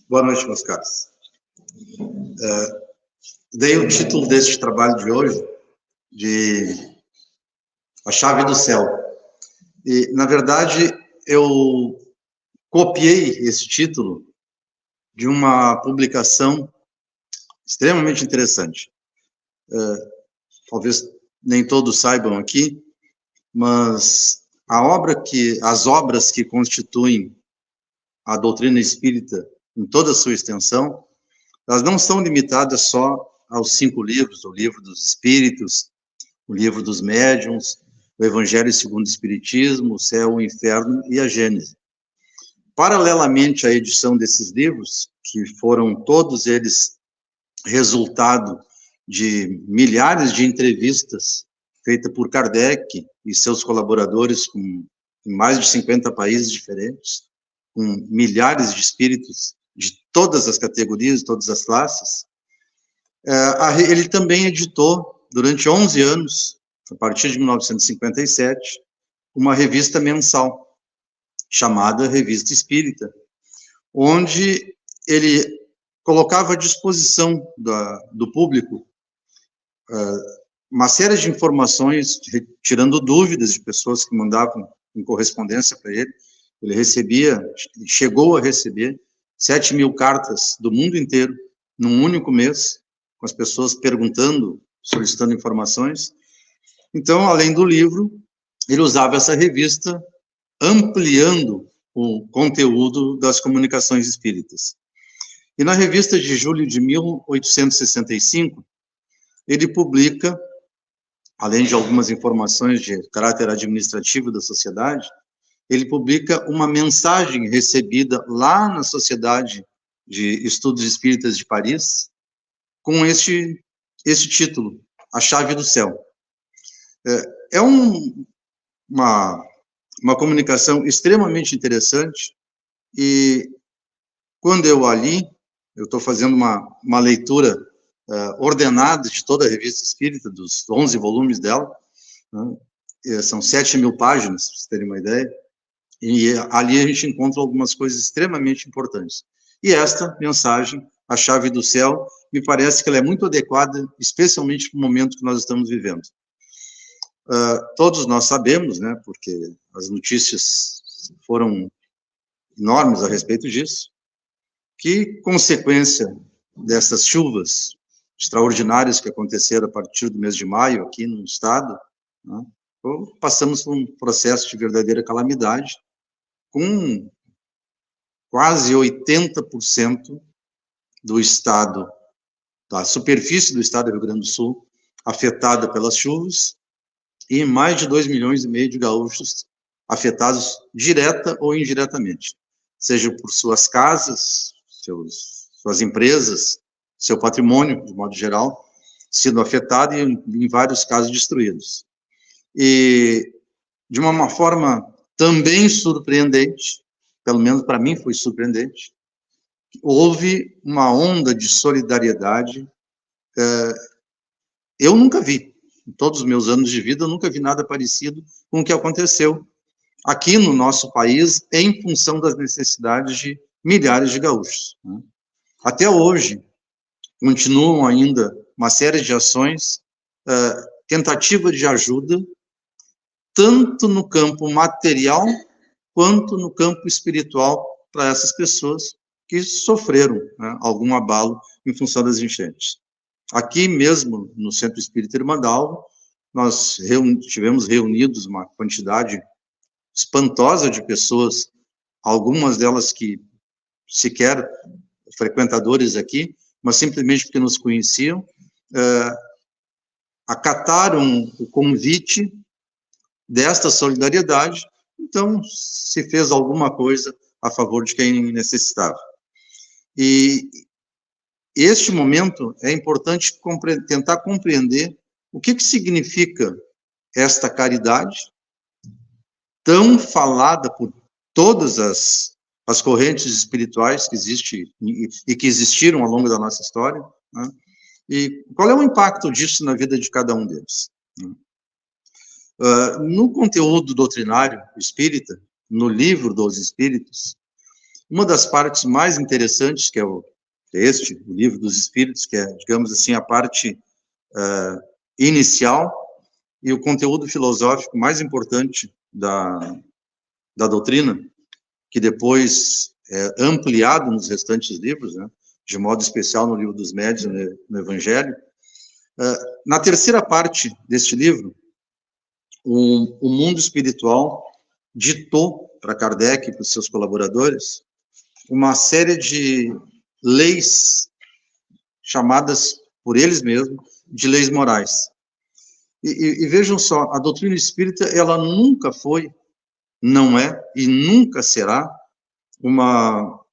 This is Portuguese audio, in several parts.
Boa noite, meus caros. Dei o título deste trabalho de hoje de A Chave do Céu. E, na verdade, eu copiei esse título de uma publicação extremamente interessante. Talvez nem todos saibam aqui, mas as obras que constituem a doutrina espírita em toda a sua extensão, elas não são limitadas só aos 5 livros, o Livro dos Espíritos, o Livro dos Médiuns, o Evangelho segundo o Espiritismo, o Céu, o Inferno e a Gênese. Paralelamente à edição desses livros, que foram todos eles resultado de milhares de entrevistas feitas por Kardec e seus colaboradores em mais de 50 países diferentes, com milhares de espíritos de todas as categorias, todas as classes, ele também editou, durante 11 anos, a partir de 1957, uma revista mensal, chamada Revista Espírita, onde ele colocava à disposição do público uma série de informações, tirando dúvidas de pessoas que mandavam em correspondência para ele. Ele chegou a receber 7.000 cartas do mundo inteiro, num único mês, com as pessoas perguntando, solicitando informações. Então, além do livro, ele usava essa revista, ampliando o conteúdo das comunicações espíritas. E na revista de julho de 1865, ele publica, além de algumas informações de caráter administrativo da sociedade, ele publica uma mensagem recebida lá na Sociedade de Estudos Espíritas de Paris, com esse título, A Chave do Céu. É uma comunicação extremamente interessante, e quando eu a li, eu estou fazendo uma leitura ordenada de toda a Revista Espírita, dos 11 volumes dela, né? São 7.000 páginas, para vocês terem uma ideia, e ali a gente encontra algumas coisas extremamente importantes. E esta mensagem, A Chave do Céu, me parece que ela é muito adequada, especialmente para o momento que nós estamos vivendo. Todos nós sabemos, né, porque as notícias foram enormes a respeito disso, que, consequência dessas chuvas extraordinárias que aconteceram a partir do mês de maio aqui no estado, né, passamos por um processo de verdadeira calamidade, com quase 80% do estado, da superfície do estado do Rio Grande do Sul, afetada pelas chuvas, e mais de 2,5 milhões de gaúchos afetados direta ou indiretamente, seja por suas casas, suas empresas, seu patrimônio, de modo geral, sendo afetado e, em vários casos, destruídos. E, de uma forma também surpreendente, pelo menos para mim foi surpreendente, houve uma onda de solidariedade. Eu nunca vi, em todos os meus anos de vida, eu nunca vi nada parecido com o que aconteceu aqui no nosso país, em função das necessidades de milhares de gaúchos, né? Até hoje, continuam ainda uma série de ações, tentativa de ajuda, tanto no campo material, quanto no campo espiritual, para essas pessoas que sofreram, né, algum abalo em função das enchentes. Aqui mesmo, no Centro Espírita Irmandade, nós tivemos reunidos uma quantidade espantosa de pessoas, algumas delas que sequer frequentadores aqui, mas simplesmente porque nos conheciam, acataram o convite desta solidariedade, então se fez alguma coisa a favor de quem necessitava. E este momento é importante tentar compreender o que significa esta caridade, tão falada por todas as correntes espirituais que existem e que existiram ao longo da nossa história, né? E qual é o impacto disso na vida de cada um deles? No conteúdo doutrinário espírita, no Livro dos Espíritos, Uma das partes mais interessantes, que é o Livro dos Espíritos, que é, digamos assim, a parte inicial, e o conteúdo filosófico mais importante da doutrina, que depois é ampliado nos restantes livros, né, de modo especial no Livro dos Médiuns, no Evangelho. Na terceira parte deste livro, o mundo espiritual ditou para Kardec e para os seus colaboradores uma série de leis chamadas por eles mesmos de leis morais. E vejam só, a doutrina espírita, ela nunca foi, não é e nunca será uma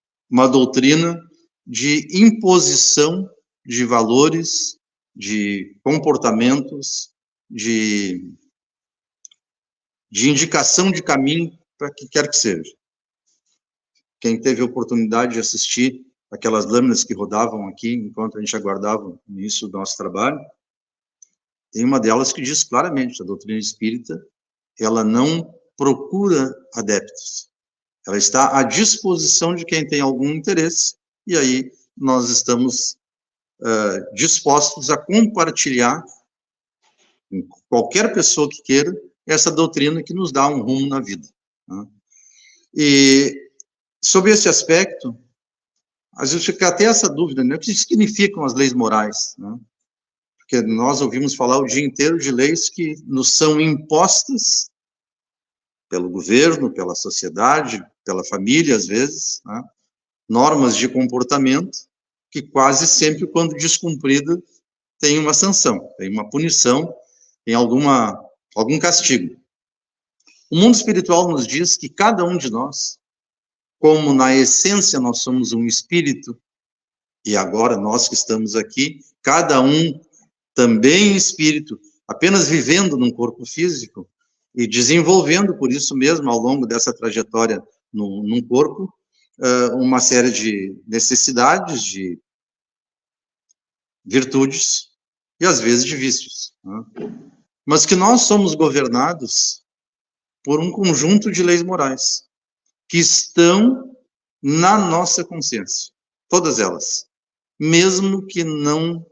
doutrina de imposição de valores, de comportamentos, de indicação de caminho para que quer que seja. Quem teve a oportunidade de assistir aquelas lâminas que rodavam aqui enquanto a gente aguardava o início do nosso trabalho, tem uma delas que diz claramente, a doutrina espírita, ela não procura adeptos. Ela está à disposição de quem tem algum interesse, e aí nós estamos dispostos a compartilhar com qualquer pessoa que queira essa doutrina que nos dá um rumo na vida. Né? E, sob esse aspecto, às vezes fica até essa dúvida, né? O que significam as leis morais? Né? Porque nós ouvimos falar o dia inteiro de leis que nos são impostas pelo governo, pela sociedade, pela família, às vezes, né? Normas de comportamento que quase sempre, quando descumprida, tem uma sanção, tem uma punição, tem algum castigo. O mundo espiritual nos diz que cada um de nós, como na essência nós somos um espírito, e agora nós que estamos aqui, cada um também espírito, apenas vivendo num corpo físico e desenvolvendo por isso mesmo, ao longo dessa trajetória num corpo, uma série de necessidades, de virtudes e às vezes de vícios, né? Mas que nós somos governados por um conjunto de leis morais que estão na nossa consciência, todas elas, mesmo que não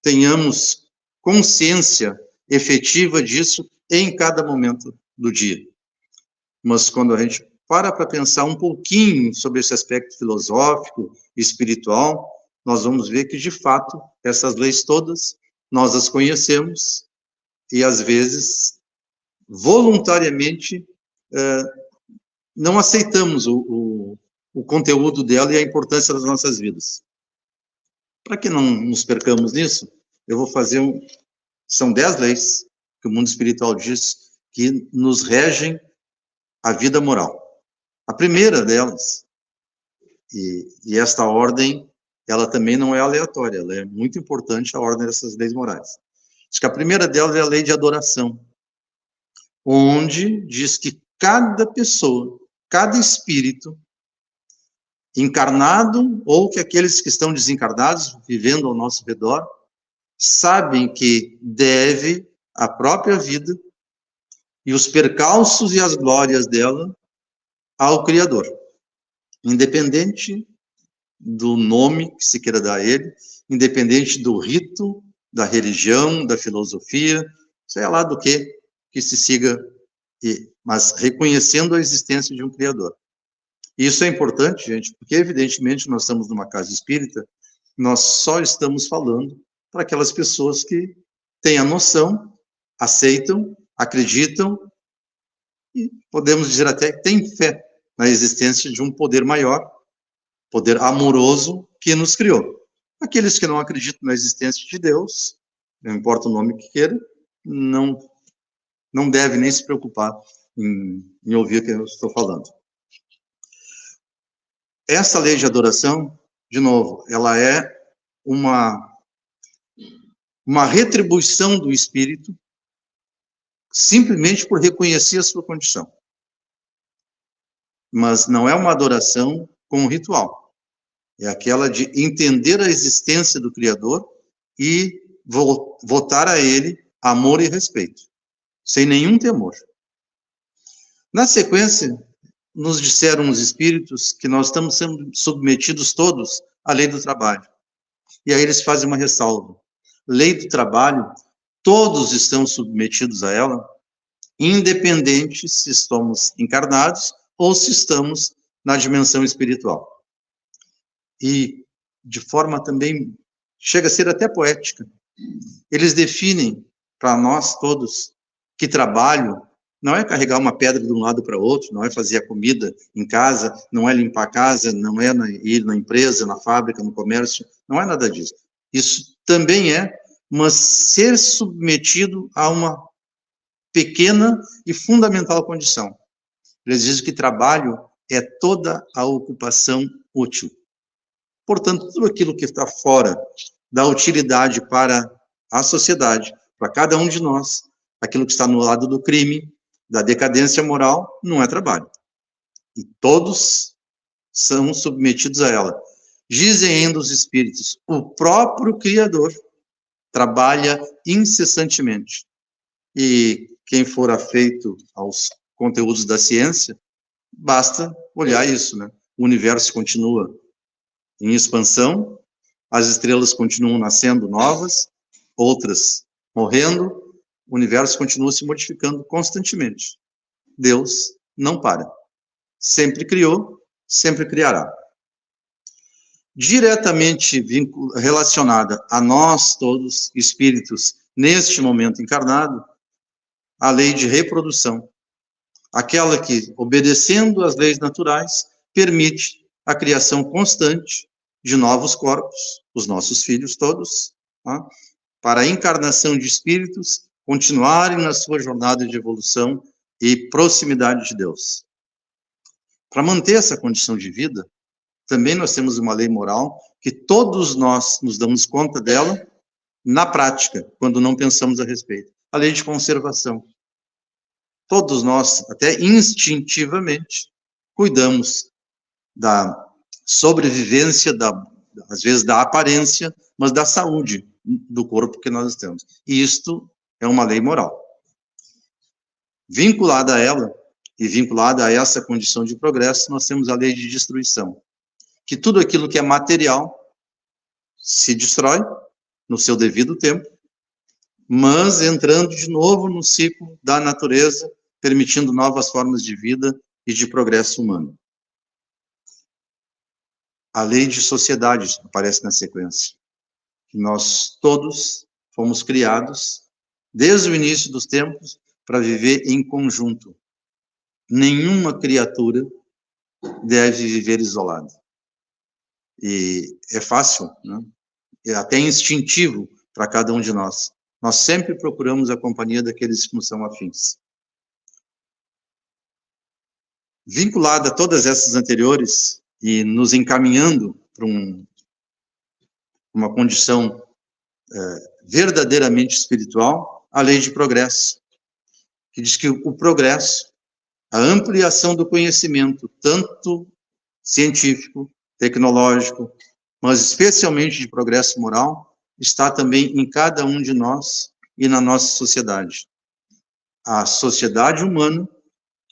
tenhamos consciência efetiva disso em cada momento do dia. Mas quando a gente para pensar um pouquinho sobre esse aspecto filosófico e espiritual, nós vamos ver que, de fato, essas leis todas, nós as conhecemos e, às vezes, voluntariamente, não aceitamos o conteúdo dela e a importância das nossas vidas. Para que não nos percamos nisso, eu vou fazer são 10 leis que o mundo espiritual diz que nos regem a vida moral. A primeira delas, e esta ordem, ela também não é aleatória, ela é muito importante, a ordem dessas leis morais. Diz que a primeira delas é a lei de adoração, onde diz que cada pessoa, cada espírito, encarnado ou que aqueles que estão desencarnados, vivendo ao nosso redor, sabem que deve a própria vida e os percalços e as glórias dela ao Criador, independente do nome que se queira dar a ele, independente do rito, da religião, da filosofia, sei lá do que se siga, mas reconhecendo a existência de um Criador. E isso é importante, gente, porque evidentemente nós estamos numa casa espírita, nós só estamos falando para aquelas pessoas que têm a noção, aceitam, acreditam, e podemos dizer até que têm fé na existência de um poder maior, poder amoroso que nos criou. Aqueles que não acreditam na existência de Deus, não importa o nome que queira, não deve nem se preocupar em ouvir o que eu estou falando. Essa lei de adoração, de novo, ela é uma retribuição do espírito simplesmente por reconhecer a sua condição. Mas não é uma adoração com um ritual. É aquela de entender a existência do Criador e votar a ele amor e respeito, sem nenhum temor. Na sequência, nos disseram os espíritos que nós estamos sendo submetidos todos à lei do trabalho. E aí eles fazem uma ressalva. Lei do trabalho, todos estão submetidos a ela, independente se estamos encarnados ou se estamos na dimensão espiritual. E, de forma também, chega a ser até poética, eles definem para nós todos que trabalho não é carregar uma pedra de um lado para o outro, não é fazer a comida em casa, não é limpar a casa, não é ir na empresa, na fábrica, no comércio, não é nada disso. Isso também é, mas ser submetido a uma pequena e fundamental condição. Eles dizem que trabalho é toda a ocupação útil. Portanto, tudo aquilo que está fora da utilidade para a sociedade, para cada um de nós, aquilo que está no lado do crime, da decadência moral, não é trabalho. E todos são submetidos a ela. Dizem ainda os espíritos, o próprio Criador trabalha incessantemente. E quem for afeito aos conteúdos da ciência, basta olhar isso, né? O universo continua em expansão, as estrelas continuam nascendo novas, outras morrendo, o universo continua se modificando constantemente. Deus não para. Sempre criou, sempre criará. Diretamente relacionada a nós todos, espíritos, neste momento encarnado, a lei de reprodução. Aquela que, obedecendo às leis naturais, permite a criação constante de novos corpos, os nossos filhos todos, tá? Para a encarnação de espíritos continuarem na sua jornada de evolução e proximidade de Deus. Para manter essa condição de vida, também nós temos uma lei moral que todos nós nos damos conta dela na prática, quando não pensamos a respeito. A lei de conservação. Todos nós, até instintivamente, cuidamos da sobrevivência, às vezes da aparência, mas da saúde do corpo que nós temos. E isto é uma lei moral. Vinculada a ela, e vinculada a essa condição de progresso, nós temos a lei de destruição. Que tudo aquilo que é material se destrói no seu devido tempo, mas entrando de novo no ciclo da natureza, permitindo novas formas de vida e de progresso humano. A lei de sociedade aparece na sequência. Nós todos fomos criados, desde o início dos tempos, para viver em conjunto. Nenhuma criatura deve viver isolada. E é fácil, né? É até instintivo para cada um de nós. Nós sempre procuramos a companhia daqueles que nos são afins. Vinculada a todas essas anteriores e nos encaminhando para uma condição verdadeiramente espiritual, a lei de progresso, que diz que o progresso, a ampliação do conhecimento, tanto científico, tecnológico, mas especialmente de progresso moral, está também em cada um de nós e na nossa sociedade. A sociedade humana,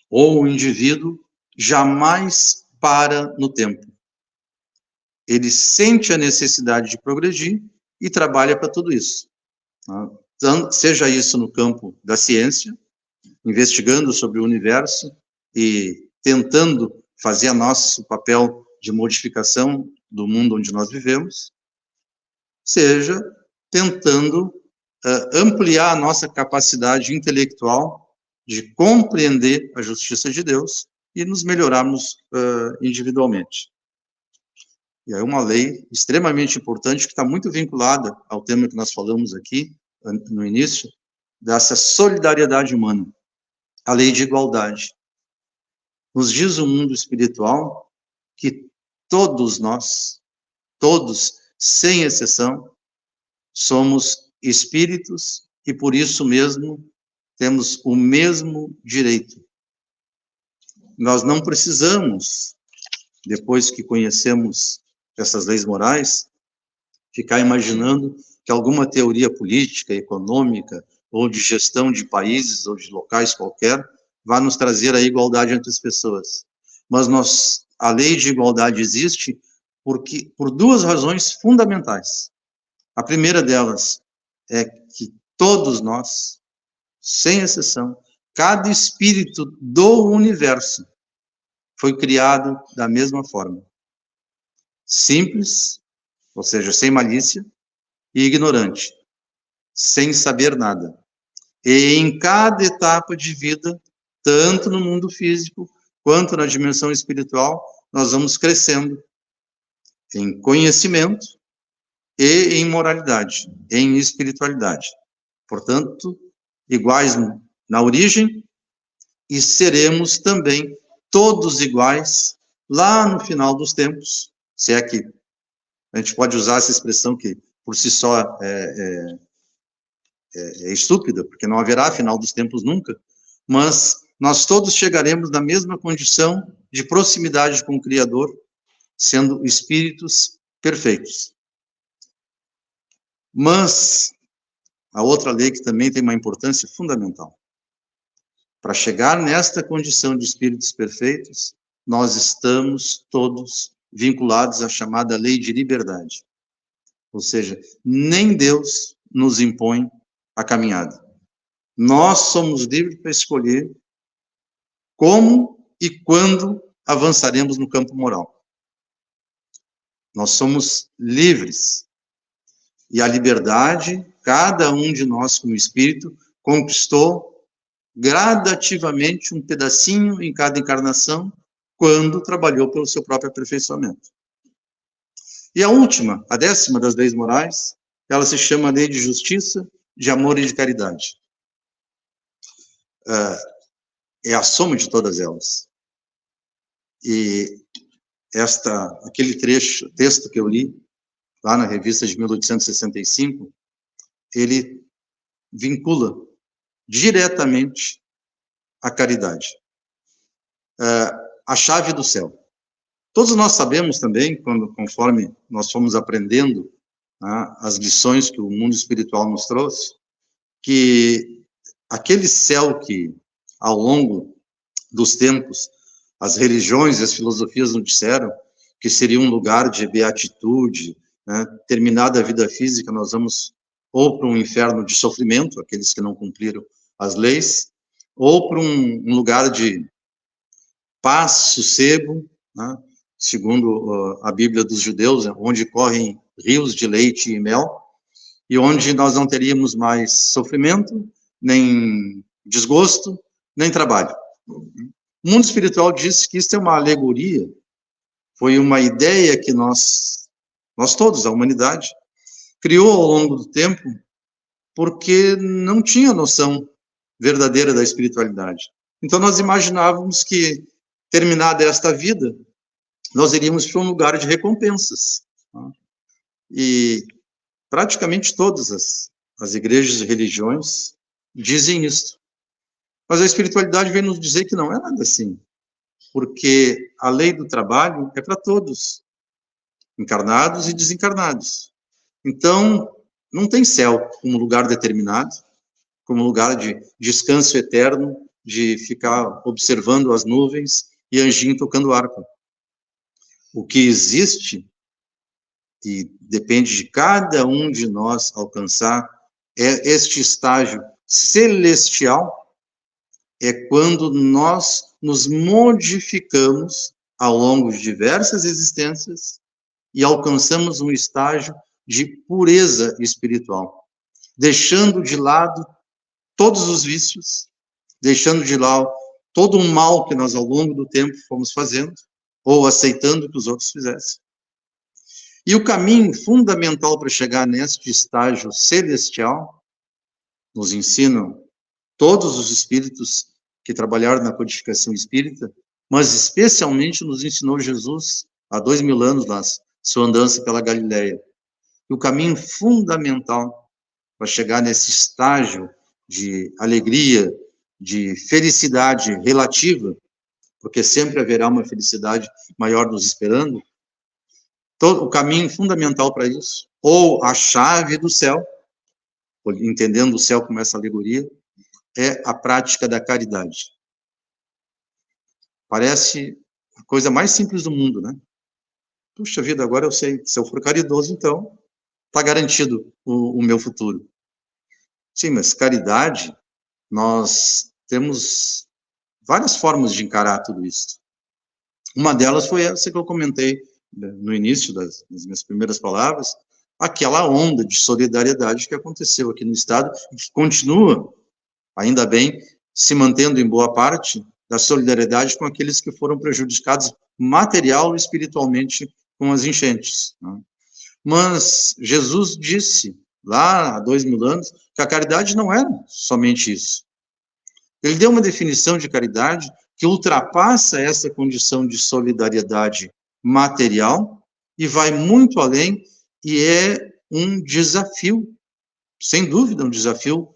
ou o indivíduo, jamais para no tempo. Ele sente a necessidade de progredir e trabalha para tudo isso. Seja isso no campo da ciência, investigando sobre o universo e tentando fazer nosso papel de modificação do mundo onde nós vivemos, seja tentando ampliar a nossa capacidade intelectual de compreender a justiça de Deus e nos melhorarmos individualmente. E é uma lei extremamente importante que está muito vinculada ao tema que nós falamos aqui no início, dessa solidariedade humana, a lei de igualdade. Nos diz o mundo espiritual que todos nós, todos, sem exceção, somos espíritos e por isso mesmo temos o mesmo direito. Nós não precisamos, depois que conhecemos essas leis morais, ficar imaginando que alguma teoria política, econômica, ou de gestão de países ou de locais qualquer, vai nos trazer a igualdade entre as pessoas. mas a lei de igualdade existe por duas razões fundamentais. A primeira delas é que todos nós, sem exceção, cada espírito do universo foi criado da mesma forma. Simples, ou seja, sem malícia, e ignorante, sem saber nada. E em cada etapa de vida, tanto no mundo físico quanto na dimensão espiritual, nós vamos crescendo em conhecimento e em moralidade, em espiritualidade. Portanto, iguais na origem, e seremos também todos iguais lá no final dos tempos, se é que a gente pode usar essa expressão que por si só é estúpida, porque não haverá final dos tempos nunca, mas nós todos chegaremos na mesma condição de proximidade com o Criador, sendo espíritos perfeitos. Mas a outra lei que também tem uma importância fundamental. Para chegar nesta condição de espíritos perfeitos, nós estamos todos vinculados à chamada lei de liberdade. Ou seja, nem Deus nos impõe a caminhada. Nós somos livres para escolher como e quando avançaremos no campo moral. Nós somos livres. E a liberdade, cada um de nós como espírito, conquistou gradativamente um pedacinho em cada encarnação, quando trabalhou pelo seu próprio aperfeiçoamento. E a última, a 10ª das leis morais, ela se chama lei de justiça, de amor e de caridade. É a soma de todas elas. E aquele texto que eu li, lá na revista de 1865, ele vincula diretamente a caridade. A chave do céu. Todos nós sabemos também, conforme nós fomos aprendendo as lições que o mundo espiritual nos trouxe, que aquele céu que, ao longo dos tempos, as religiões e as filosofias nos disseram que seria um lugar de beatitude, né? Terminada a vida física, nós vamos ou para um inferno de sofrimento, aqueles que não cumpriram as leis, ou para um lugar de paz, sossego, né? Segundo a Bíblia dos judeus, onde correm rios de leite e mel, e onde nós não teríamos mais sofrimento, nem desgosto, nem trabalho. O mundo espiritual diz que isso é uma alegoria, foi uma ideia que nós todos, a humanidade, criou ao longo do tempo, porque não tinha noção verdadeira da espiritualidade. Então nós imaginávamos que, terminada esta vida, nós iríamos para um lugar de recompensas. E praticamente todas as igrejas e religiões dizem isso. Mas a espiritualidade vem nos dizer que não é nada assim, porque a lei do trabalho é para todos, encarnados e desencarnados. Então, não tem céu como lugar determinado, como lugar de descanso eterno, de ficar observando as nuvens e anjinho tocando harpa. O que existe, e depende de cada um de nós alcançar, é este estágio celestial, é quando nós nos modificamos ao longo de diversas existências e alcançamos um estágio de pureza espiritual, deixando de lado todos os vícios, deixando de lado todo o mal que nós ao longo do tempo fomos fazendo, ou aceitando que os outros fizessem. E o caminho fundamental para chegar neste estágio celestial, nos ensinam todos os espíritos que trabalharam na codificação espírita, mas especialmente nos ensinou Jesus há 2000 anos na sua andança pela Galileia. E o caminho fundamental para chegar nesse estágio de alegria, de felicidade relativa, porque sempre haverá uma felicidade maior nos esperando, o caminho fundamental para isso, ou a chave do céu, entendendo o céu como essa alegoria, é a prática da caridade. Parece A coisa mais simples do mundo, né? Puxa vida, agora eu sei, se eu for caridoso, então está garantido o meu futuro. Sim, mas caridade, nós temos várias formas de encarar tudo isso. Uma delas foi essa que eu comentei no início das minhas primeiras palavras, aquela onda de solidariedade que aconteceu aqui no Estado e que continua, ainda bem, se mantendo em boa parte, da solidariedade com aqueles que foram prejudicados material e espiritualmente com as enchentes. Né? Mas Jesus disse, lá há 2000 anos, que a caridade não era somente isso. Ele deu uma definição de caridade que ultrapassa essa condição de solidariedade material e vai muito além e é um desafio, sem dúvida um desafio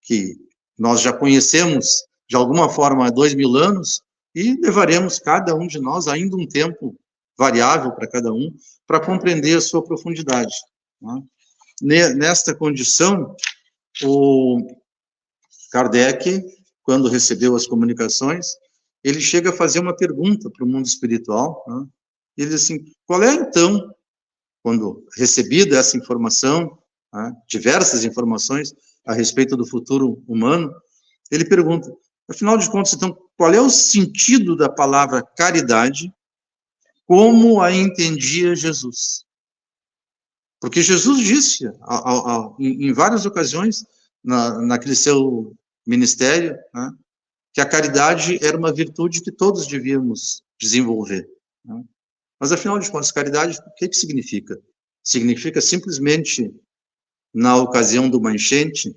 que nós já conhecemos de alguma forma há 2000 anos e levaremos cada um de nós ainda um tempo variável para cada um para compreender a sua profundidade. Né? Nesta condição, o Kardec, quando recebeu as comunicações, ele chega a fazer uma pergunta para o mundo espiritual. Né? Ele diz assim, qual é então, quando recebida essa informação, né, diversas informações a respeito do futuro humano, ele pergunta, afinal de contas, então, qual é o sentido da palavra caridade, como a entendia Jesus? Porque Jesus disse, em várias ocasiões, naquele seu ministério, né, que a caridade era uma virtude que todos devíamos desenvolver. Né? Mas, afinal de contas, caridade, o que significa? Significa simplesmente, na ocasião de uma enchente,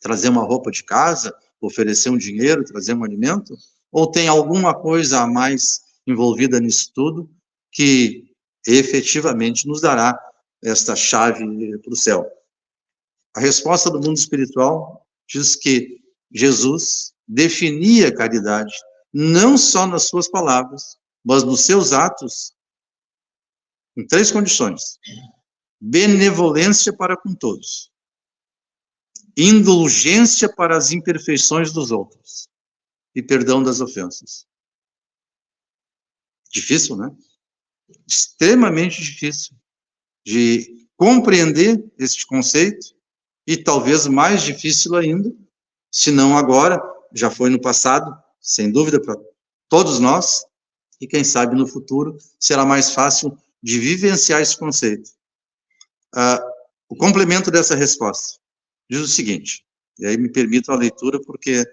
trazer uma roupa de casa, oferecer um dinheiro, trazer um alimento? Ou tem alguma coisa a mais envolvida nisso tudo que efetivamente nos dará esta chave para o céu? A resposta do mundo espiritual diz que Jesus definia a caridade não só nas suas palavras, mas nos seus atos, em 3 condições. Benevolência para com todos, indulgência para as imperfeições dos outros e perdão das ofensas. Difícil, né? Extremamente difícil de compreender este conceito e talvez mais difícil ainda, se não agora, já foi no passado, sem dúvida para todos nós, e quem sabe no futuro será mais fácil de vivenciar esse conceito. O complemento dessa resposta diz o seguinte, e aí me permito a leitura porque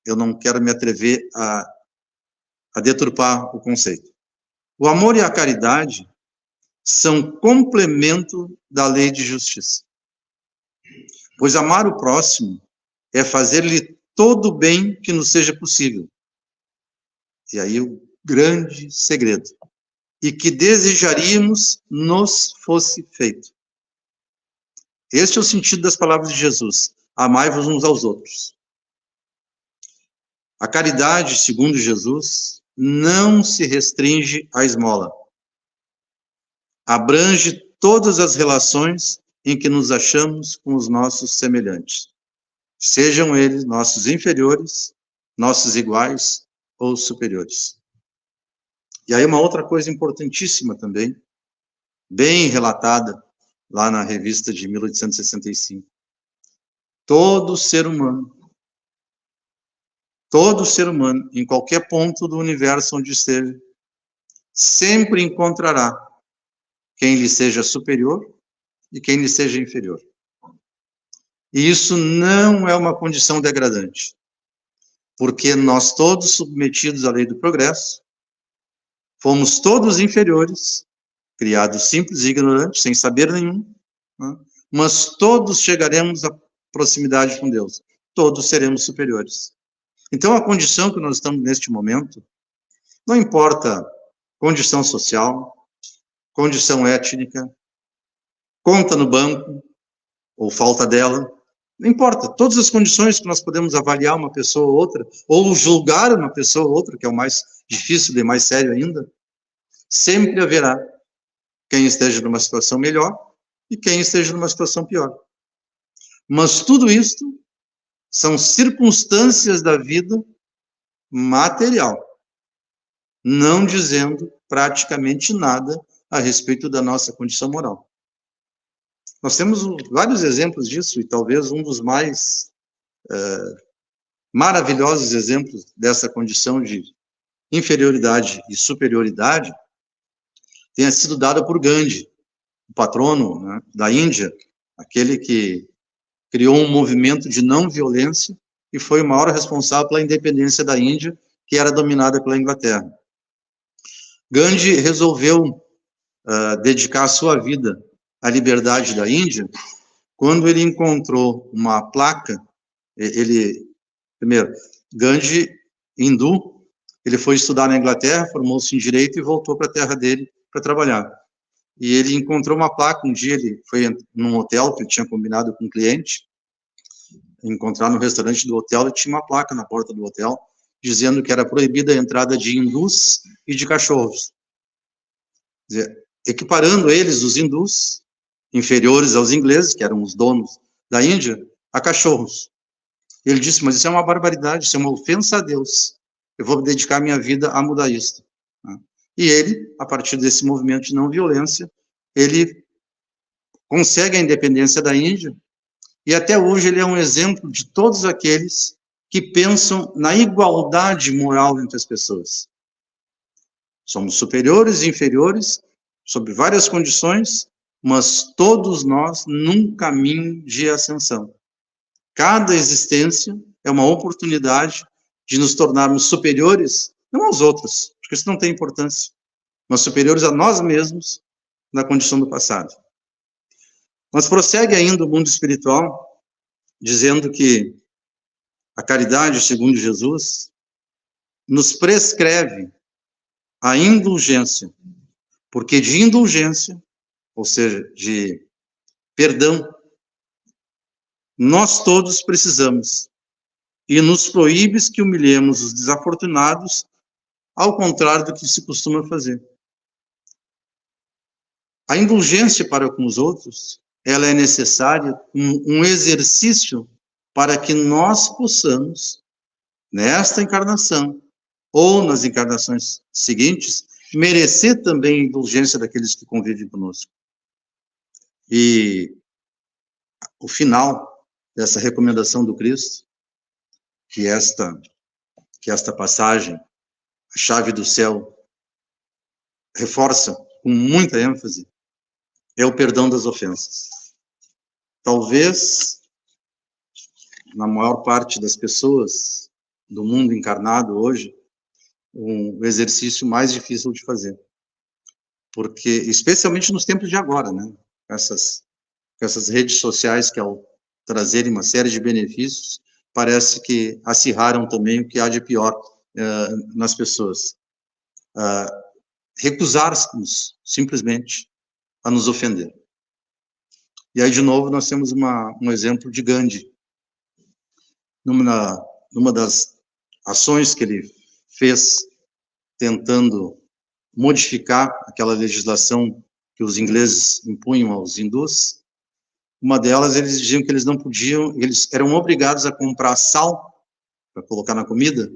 eu não quero me atrever a deturpar o conceito. O amor e a caridade são complemento da lei de justiça. Pois amar o próximo é fazer-lhe todo o bem que nos seja possível. E aí o grande segredo. E que desejaríamos nos fosse feito. Este é o sentido das palavras de Jesus. Amai-vos uns aos outros. A caridade, segundo Jesus, não se restringe à esmola. Abrange todas as relações em que nos achamos com os nossos semelhantes. Sejam eles nossos inferiores, nossos iguais ou superiores. E aí uma outra coisa importantíssima também, bem relatada lá na revista de 1865. Todo ser humano, em qualquer ponto do universo onde esteja, sempre encontrará quem lhe seja superior e quem lhe seja inferior. E isso não é uma condição degradante, porque nós todos submetidos à lei do progresso, fomos todos inferiores, criados simples e ignorantes, sem saber nenhum, né? Mas todos chegaremos à proximidade com Deus, todos seremos superiores. Então a condição que nós estamos neste momento, não importa condição social, condição étnica, conta no banco, ou falta dela, não importa, todas as condições que nós podemos avaliar uma pessoa ou outra, ou julgar uma pessoa ou outra, que é o mais difícil e mais sério ainda, sempre haverá quem esteja numa situação melhor e quem esteja numa situação pior. Mas tudo isto são circunstâncias da vida material. não dizendo praticamente nada a respeito da nossa condição moral. Nós temos vários exemplos disso, e talvez um dos mais maravilhosos exemplos dessa condição de inferioridade e superioridade tenha sido dado por Gandhi, o patrono, né, da Índia, aquele que criou um movimento de não violência e foi o maior responsável pela independência da Índia, que era dominada pela Inglaterra. Gandhi resolveu dedicar a sua vida à liberdade da Índia quando ele encontrou uma placa. Primeiro, Gandhi, hindu, ele foi estudar na Inglaterra, formou-se em Direito e voltou para a terra dele para trabalhar. E ele encontrou uma placa, um dia ele foi num hotel que ele tinha combinado com um cliente, encontrar no restaurante do hotel, e tinha uma placa na porta do hotel, dizendo que era proibida a entrada de hindus e de cachorros. Quer dizer, equiparando eles, os hindus, inferiores aos ingleses, que eram os donos da Índia, a cachorros. Ele disse, mas isso é uma barbaridade, isso é uma ofensa a Deus. Eu vou dedicar minha vida a mudar isso. E ele, a partir desse movimento de não violência, ele consegue a independência da Índia, e até hoje ele é um exemplo de todos aqueles que pensam na igualdade moral entre as pessoas. Somos superiores e inferiores, sob várias condições, mas todos nós num caminho de ascensão. Cada existência é uma oportunidade de nos tornarmos superiores, não aos outros, porque isso não tem importância, mas superiores a nós mesmos na condição do passado. Mas prossegue ainda o mundo espiritual, dizendo que a caridade, segundo Jesus, nos prescreve a indulgência, porque de indulgência, ou seja, de perdão, nós todos precisamos, e nos proíbes que humilhemos os desafortunados, ao contrário do que se costuma fazer. A indulgência para com os outros, ela é necessária, um exercício para que nós possamos, nesta encarnação, ou nas encarnações seguintes, merecer também a indulgência daqueles que convivem conosco. E o final dessa recomendação do Cristo, que esta passagem, a chave do céu, reforça com muita ênfase, é o perdão das ofensas. Talvez, na maior parte das pessoas do mundo encarnado hoje, um exercício mais difícil de fazer. Porque, especialmente nos tempos de agora, né? Essas redes sociais que, ao trazerem uma série de benefícios, parece que acirraram também o que há de pior nas pessoas. Recusar-nos, simplesmente, a nos ofender. E aí, de novo, nós temos um exemplo de Gandhi. Numa das ações que ele fez, tentando modificar aquela legislação que os ingleses impunham aos hindus, uma delas, eles diziam que eles não podiam, eles eram obrigados a comprar sal para colocar na comida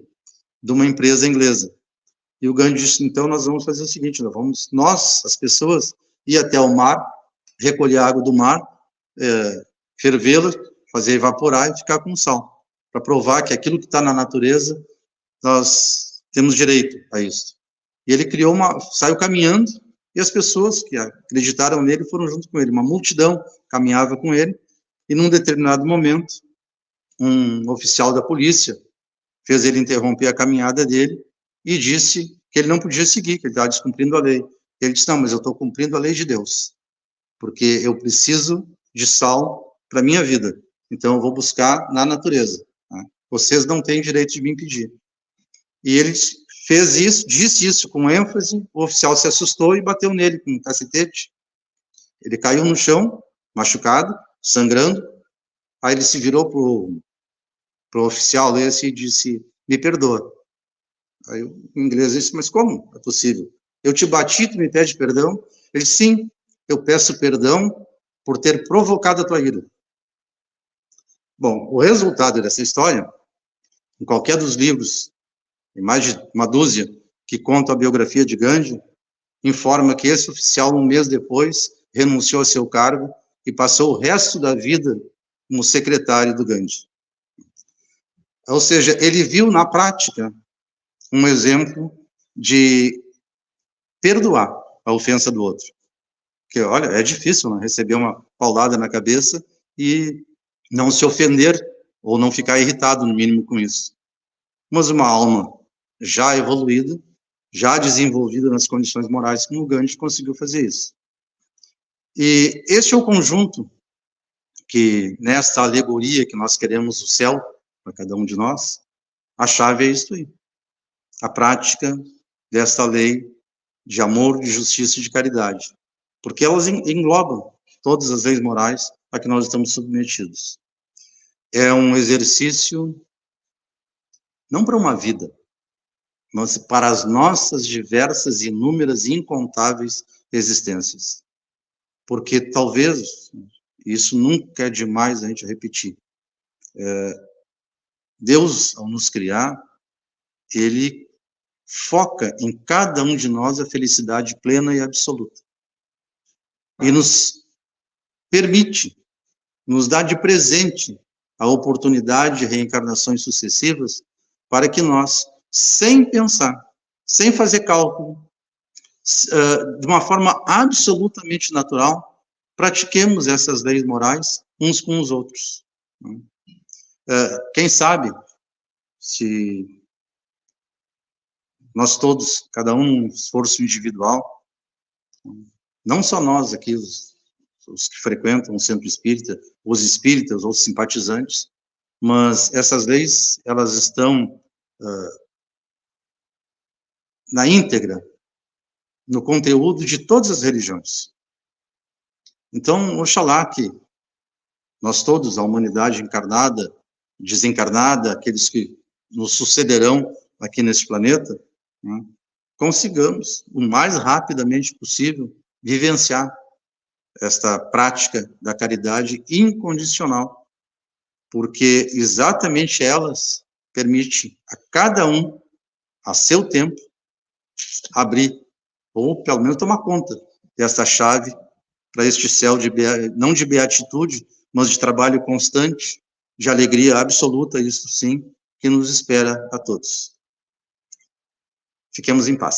de uma empresa inglesa. E o Gandhi disse, então nós vamos fazer o seguinte, nós, as pessoas, ir até o mar, recolher a água do mar, fervê-la, fazer evaporar e ficar com sal, para provar que aquilo que está na natureza, nós temos direito a isso. E ele saiu caminhando, e as pessoas que acreditaram nele foram junto com ele. Uma multidão caminhava com ele, e num determinado momento, um oficial da polícia fez ele interromper a caminhada dele e disse que ele não podia seguir, que ele estava descumprindo a lei. Ele disse, não, mas eu estou cumprindo a lei de Deus, porque eu preciso de sal para a minha vida, então eu vou buscar na natureza. Tá? Vocês não têm direito de me impedir. E ele fez isso, disse isso com ênfase, o oficial se assustou e bateu nele com um cacetete. Ele caiu no chão, machucado, sangrando, aí ele se virou pro oficial esse e disse, me perdoa. Aí o inglês disse, mas como é possível? Eu te bati, tu me pede perdão? Ele disse, sim, eu peço perdão por ter provocado a tua ira. Bom, o resultado dessa história, em qualquer dos livros, em mais de uma dúzia que contam a biografia de Gandhi, informa que esse oficial, um mês depois, renunciou a seu cargo e passou o resto da vida como secretário do Gandhi. Ou seja, ele viu na prática um exemplo de perdoar a ofensa do outro. Porque, olha, é difícil, né, receber uma paulada na cabeça e não se ofender ou não ficar irritado, no mínimo, com isso. Mas uma alma já evoluída, já desenvolvida nas condições morais, como o Gandhi conseguiu fazer isso. E este é o conjunto que, nesta alegoria que nós queremos o céu para cada um de nós, a chave é isto aí. A prática desta lei de amor, de justiça e de caridade. Porque elas englobam todas as leis morais a que nós estamos submetidos. É um exercício, não para uma vida, mas para as nossas diversas, inúmeras e incontáveis existências. Porque talvez, isso nunca é demais a gente repetir, Deus, ao nos criar, ele foca em cada um de nós a felicidade plena e absoluta. E nos permite, nos dá de presente a oportunidade de reencarnações sucessivas para que nós, sem pensar, sem fazer cálculo, de uma forma absolutamente natural, pratiquemos essas leis morais uns com os outros. Quem sabe, se nós todos, cada um um esforço individual, não só nós aqui, os que frequentam o centro espírita, os espíritas ou os simpatizantes, mas essas leis, elas estão na íntegra, no conteúdo de todas as religiões. Então, oxalá que nós todos, a humanidade encarnada, desencarnada, aqueles que nos sucederão aqui nesse planeta, né, consigamos, o mais rapidamente possível, vivenciar esta prática da caridade incondicional, porque exatamente elas permitem a cada um, a seu tempo, abrir, ou pelo menos tomar conta desta chave para este céu de não de beatitude, mas de trabalho constante, de alegria absoluta, isso sim, que nos espera a todos. Fiquemos em paz.